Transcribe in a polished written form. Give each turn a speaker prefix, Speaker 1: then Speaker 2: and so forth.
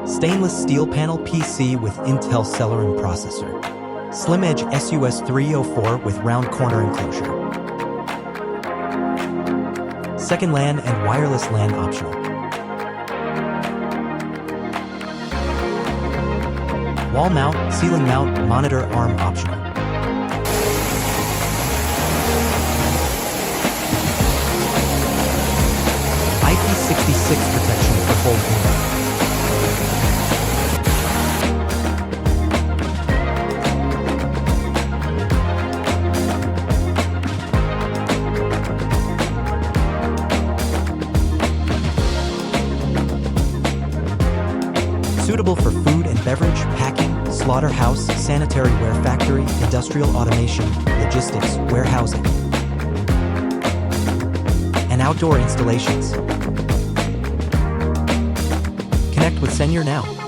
Speaker 1: Stainless steel panel PC with Intel Celeron processor. Slim Edge SUS 304 with round corner enclosure. Second LAN and wireless LAN optional. Wall mount, ceiling mount, monitor arm optional. IP66 protection for whole unit. Suitable for food and beverage, packing, slaughterhouse, sanitary ware factory, industrial automation, logistics, warehousing, and outdoor installations. Connect with Senior now.